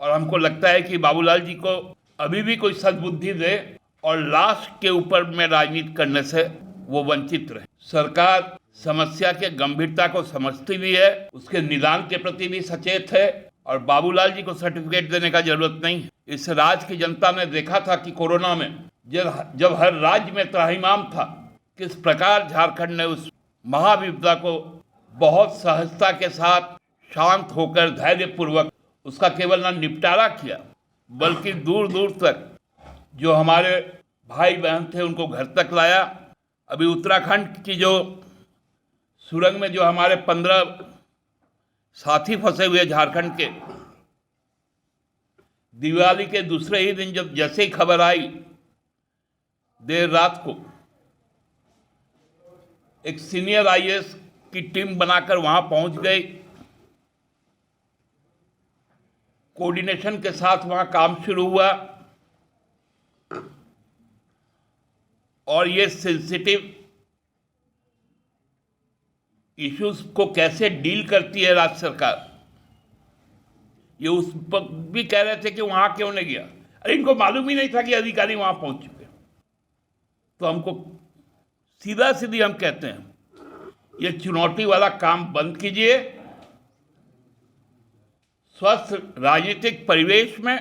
और हमको लगता है कि बाबूलाल जी को अभी भी कोई सद्बुद्धि दे और लाश के ऊपर में राजनीति करने से वो वंचित रहे। सरकार समस्या के गंभीरता को समझती भी है, उसके निदान के प्रति भी सचेत है और बाबूलाल जी को सर्टिफिकेट देने का जरूरत नहीं है। इस राज्य की जनता ने देखा था कि कोरोना में जब हर राज्य में त्राहिमाम था, किस प्रकार झारखंड ने उस महाविपदा को बहुत सहजता के साथ शांत होकर धैर्यपूर्वक उसका केवल न निपटारा किया बल्कि दूर दूर तक जो हमारे भाई बहन थे उनको घर तक लाया। अभी उत्तराखंड की जो सुरंग में जो हमारे 15 साथी फंसे हुए झारखंड के, दिवाली के दूसरे ही दिन जब जैसे ही खबर आई, देर रात को एक सीनियर आईएएस की टीम बनाकर वहां पहुंच गई, कोऑर्डिनेशन के साथ वहां काम शुरू हुआ और ये सेंसिटिव इश्यूज को कैसे डील करती है राज्य सरकार, ये उस पर भी कह रहे थे कि वहां क्यों नहीं गया। अरे इनको मालूम ही नहीं था कि अधिकारी वहां पहुंच चुके। तो हमको सीधा सीधी हम कहते हैं, ये चुनौती वाला काम बंद कीजिए। स्वस्थ राजनीतिक परिवेश में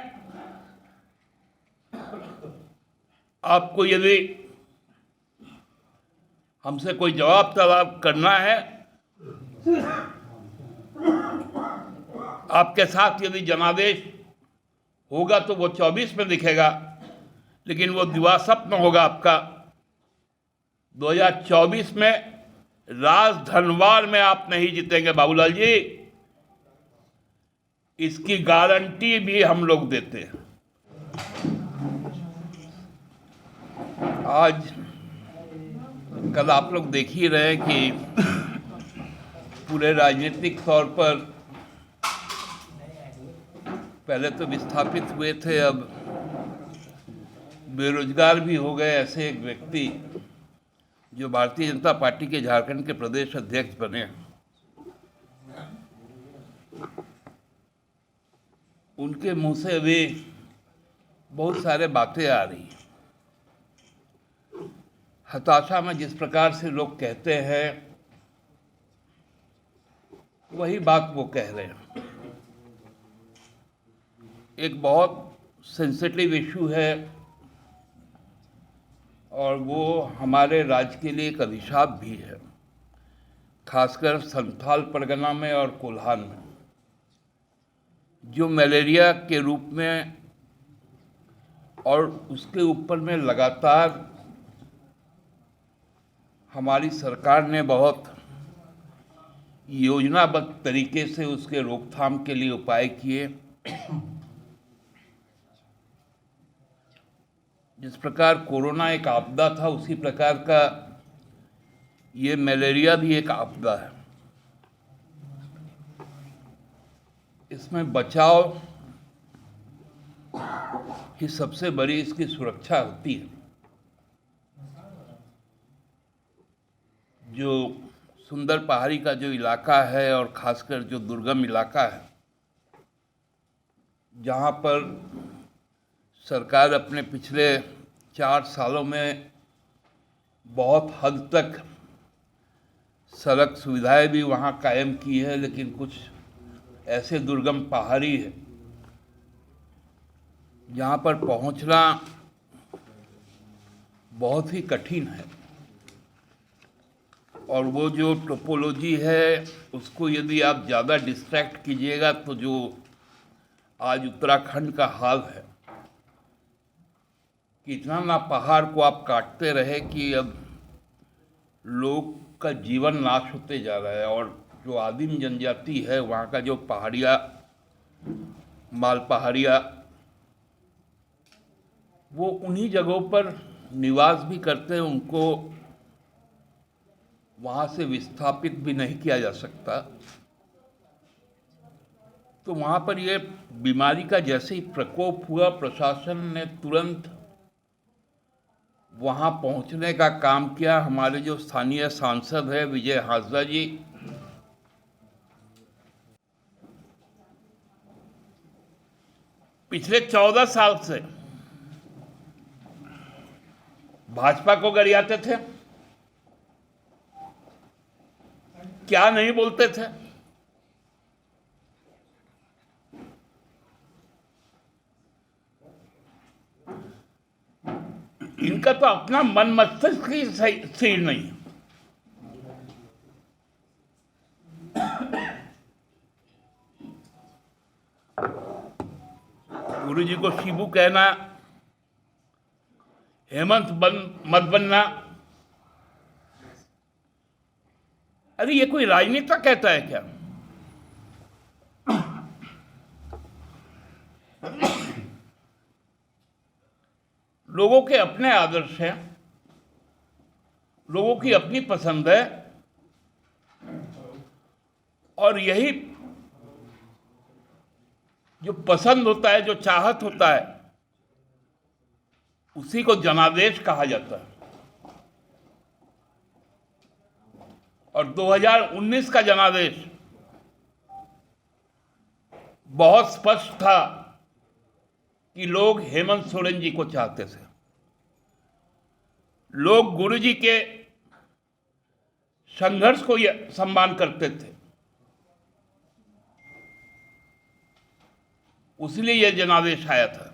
आपको यदि हमसे कोई जवाब तलब करना है, आपके साथ यदि जनादेश होगा तो वो 24 में दिखेगा, लेकिन वो दिवास्वप्न होगा आपका। 2024 में राजधनवार में आप नहीं जीतेंगे बाबूलाल जी, इसकी गारंटी भी हम लोग देते हैं। आज कल आप लोग देख ही रहे कि पूरे राजनीतिक तौर पर पहले तो विस्थापित हुए थे, अब बेरोजगार भी हो गए ऐसे एक व्यक्ति जो भारतीय जनता पार्टी के झारखंड के प्रदेश अध्यक्ष बने। उनके मुंह से अभी बहुत सारे बातें आ रही हैं। हताशा में जिस प्रकार से लोग कहते हैं वही बात वो कह रहे हैं। एक बहुत सेंसिटिव इशू है और वो हमारे राज्य के लिए एक अभिशाप भी है, खासकर संथाल परगना में और कोल्हान में, जो मलेरिया के रूप में और उसके ऊपर में लगातार हमारी सरकार ने बहुत योजनाबद्ध तरीके से उसके रोकथाम के लिए उपाय किए। जिस प्रकार कोरोना एक आपदा था, उसी प्रकार का ये मलेरिया भी एक आपदा है। इसमें बचाव ही सबसे बड़ी इसकी सुरक्षा होती है। जो सुंदर पहाड़ी का जो इलाका है और खासकर जो दुर्गम इलाका है, जहाँ पर सरकार अपने पिछले 4 सालों में बहुत हद तक सड़क सुविधाएं भी वहाँ कायम की है, लेकिन कुछ ऐसे दुर्गम पहाड़ी है जहाँ पर पहुँचना बहुत ही कठिन है। और वो जो टोपोलॉजी है उसको यदि आप ज़्यादा डिस्ट्रैक्ट कीजिएगा तो जो आज उत्तराखंड का हाल है कि इतना ना पहाड़ को आप काटते रहे कि अब लोग का जीवन नाश होते जा रहा है। और जो आदिम जनजाति है वहाँ का जो पहाड़िया, माल पहाड़िया, वो उन्हीं जगहों पर निवास भी करते हैं, उनको वहाँ से विस्थापित भी नहीं किया जा सकता। तो वहाँ पर ये बीमारी का जैसे ही प्रकोप हुआ, प्रशासन ने तुरंत वहाँ पहुँचने का काम किया। हमारे जो स्थानीय सांसद है विजय हांसदा जी, पिछले 14 साल से भाजपा को गरियाते थे, क्या नहीं बोलते थे। इनका तो अपना मन मस्तिष्क ही स्थिर नहीं है। गुरु जी को शिबू कहना, हेमंत मत बनना, अरे ये कोई राजनेता कहता है क्या? लोगों के अपने आदर्श हैं, लोगों की अपनी पसंद है, और यही जो पसंद होता है, जो चाहत होता है, उसी को जनादेश कहा जाता है। और 2019 का जनादेश बहुत स्पष्ट था कि लोग हेमंत सोरेन जी को चाहते थे। लोग गुरु जी के संघर्ष को सम्मान करते थे, इसलिए यह जनादेश आया था।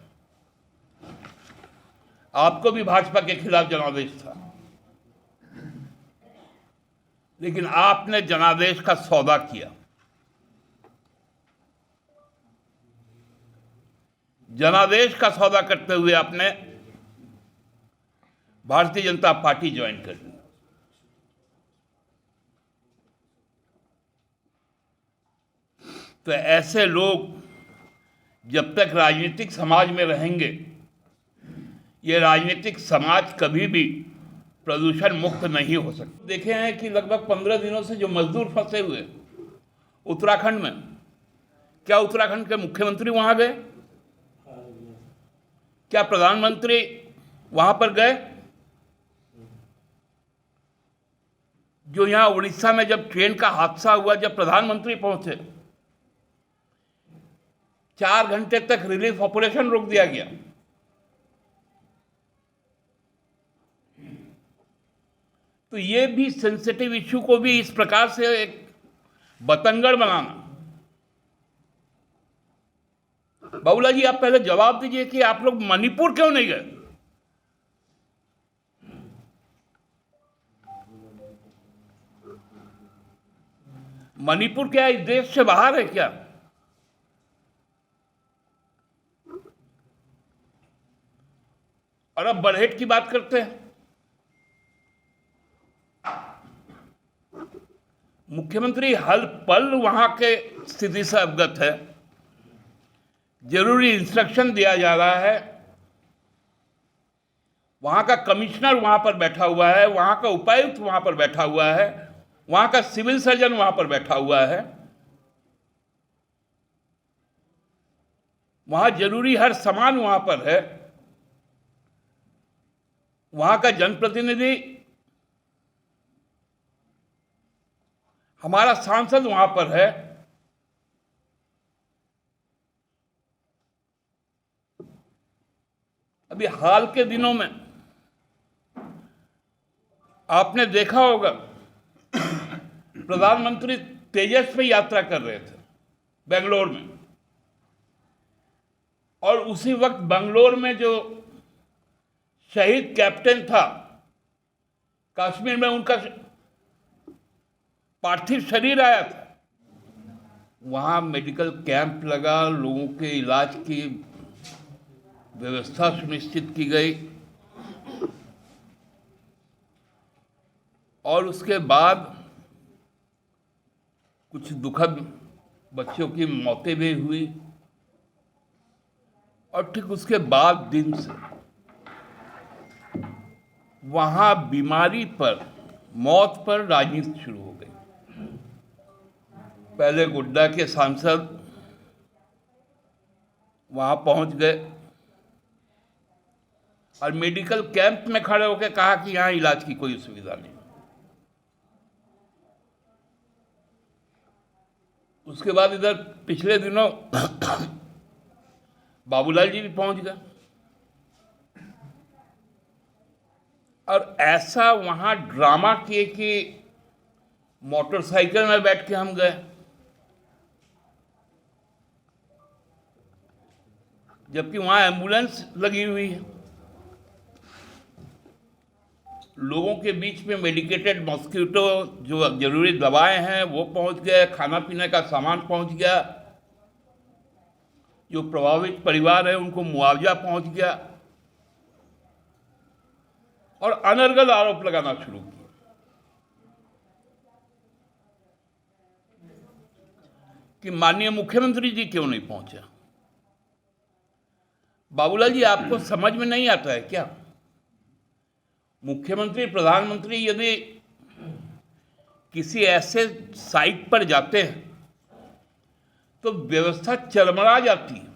आपको भी भाजपा के खिलाफ जनादेश था, लेकिन आपने जनादेश का सौदा किया। जनादेश का सौदा करते हुए आपने भारतीय जनता पार्टी ज्वाइन कर ली। तो ऐसे लोग जब तक राजनीतिक समाज में रहेंगे, ये राजनीतिक समाज कभी भी प्रदूषण मुक्त नहीं हो सकता। देखे हैं कि लगभग 15 दिनों से जो मजदूर फंसे हुए उत्तराखंड में, क्या उत्तराखंड के मुख्यमंत्री वहां गए? क्या प्रधानमंत्री वहां पर गए? जो यहां उड़ीसा में जब ट्रेन का हादसा हुआ, जब प्रधानमंत्री पहुंचे, 4 घंटे तक रिलीफ ऑपरेशन रोक दिया गया। तो ये भी सेंसिटिव इश्यू को भी इस प्रकार से एक बतंगड़ बनाना। बाबूलाल जी, आप पहले जवाब दीजिए कि आप लोग मणिपुर क्यों नहीं गए? मणिपुर क्या इस देश से बाहर है क्या? और अब बरहेट की बात करते हैं। मुख्यमंत्री हर पल वहां के स्थिति से अवगत है, जरूरी इंस्ट्रक्शन दिया जा रहा है। वहां का कमिश्नर वहां पर बैठा हुआ है, वहां का उपायुक्त वहां पर बैठा हुआ है, वहां का सिविल सर्जन वहां पर बैठा हुआ है। वहां जरूरी हर सामान वहां पर है। वहां का जनप्रतिनिधि, हमारा सांसद वहां पर है। अभी हाल के दिनों में आपने देखा होगा, प्रधानमंत्री तेजस पे यात्रा कर रहे थे बेंगलोर में, और उसी वक्त बेंगलोर में जो शहीद कैप्टन था, कश्मीर में उनका पार्थिव शरीर आया था। वहां मेडिकल कैंप लगा, लोगों के इलाज की व्यवस्था सुनिश्चित की गई, और उसके बाद कुछ दुखद बच्चों की मौतें भी हुई। और ठीक उसके बाद दिन से वहां बीमारी पर, मौत पर राजनीति शुरू हो गई। पहले गोड्डा के सांसद वहां पहुंच गए और मेडिकल कैंप में खड़े होकर कहा कि यहां इलाज की कोई सुविधा नहीं। उसके बाद इधर पिछले दिनों बाबूलाल जी भी पहुंच गए और ऐसा वहां ड्रामा किए कि मोटरसाइकिल में बैठ के हम गए, जबकि वहां एम्बुलेंस लगी हुई है। लोगों के बीच में मेडिकेटेड मॉस्किटो जो जरूरी दवाएं हैं वो पहुंच गए, खाना पीने का सामान पहुंच गया, जो प्रभावित परिवार है उनको मुआवजा पहुंच गया, और अनर्गल आरोप लगाना शुरू किया कि माननीय मुख्यमंत्री जी क्यों नहीं पहुंचे। बाबूलाल जी, आपको समझ में नहीं आता है क्या? मुख्यमंत्री प्रधानमंत्री यदि किसी ऐसे साइट पर जाते हैं तो व्यवस्था चरमरा जाती है,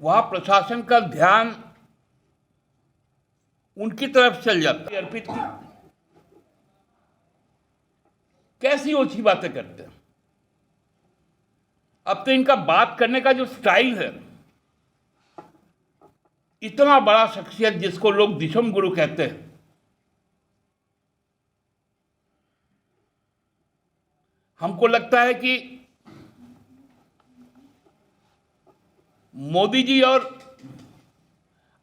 वहां प्रशासन का ध्यान उनकी तरफ चल जाता है। अर्पित की कैसी ओछी बातें करते हैं। अब तो इनका बात करने का जो स्टाइल है, इतना बड़ा शख्सियत जिसको लोग दिशम गुरु कहते हैं, हमको लगता है कि मोदी जी और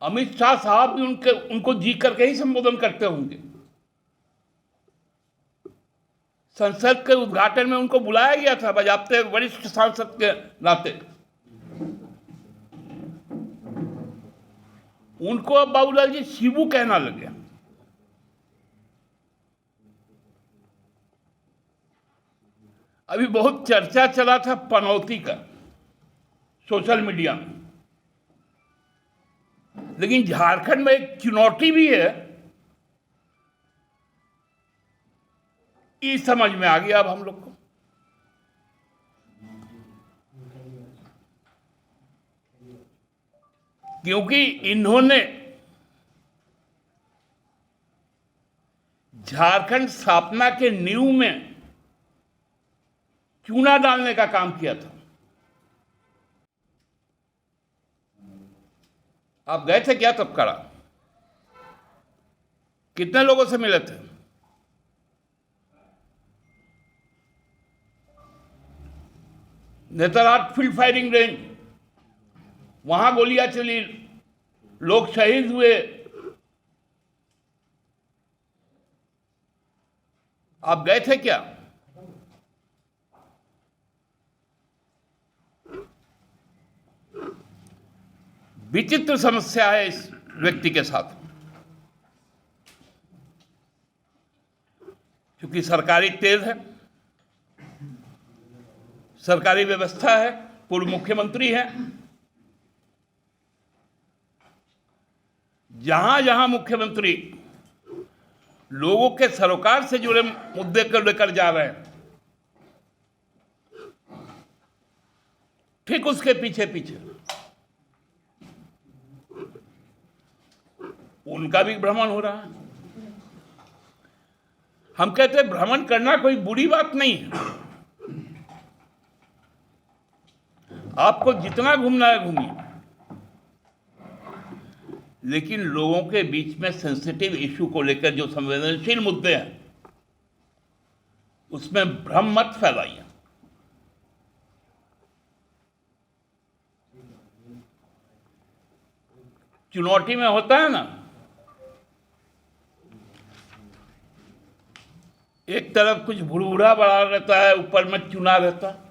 अमित शाह साहब भी उनको जी करके ही संबोधन करते होंगे। संसद के उद्घाटन में उनको बुलाया गया था बजाते वरिष्ठ सांसद के नाते। उनको अब बाबूलाल जी शिबू कहना लगे। अभी बहुत चर्चा चला था पनौती का सोशल मीडिया में, लेकिन झारखंड में एक चुनौती भी है, ये समझ में आ गया अब हम लोग को। क्योंकि इन्होंने झारखंड स्थापना के नींव में चूना डालने का काम किया था। आप गए थे क्या तब कड़ा? कितने लोगों से मिले थे? नेतरहाट फील्ड फायरिंग रेंज, वहां गोलियां चली, लोग शहीद हुए। आप गए थे क्या? विचित्र समस्या है इस व्यक्ति के साथ, क्योंकि सरकारी तेज है, सरकारी व्यवस्था है, पूर्व मुख्यमंत्री है। जहां जहां मुख्यमंत्री लोगों के सरोकार से जुड़े मुद्दे को लेकर जा रहे हैं, ठीक उसके पीछे पीछे उनका भी भ्रमण हो रहा है। हम कहते हैं भ्रमण करना कोई बुरी बात नहीं है, आपको जितना घूमना है घूमिए, लेकिन लोगों के बीच में सेंसिटिव इश्यू को लेकर जो संवेदनशील मुद्दे हैं उसमें भ्रम मत फैलाइए। चुनौती में होता है ना, एक तरफ कुछ भुरभुरा बड़ा रहता है, ऊपर में चुना रहता है।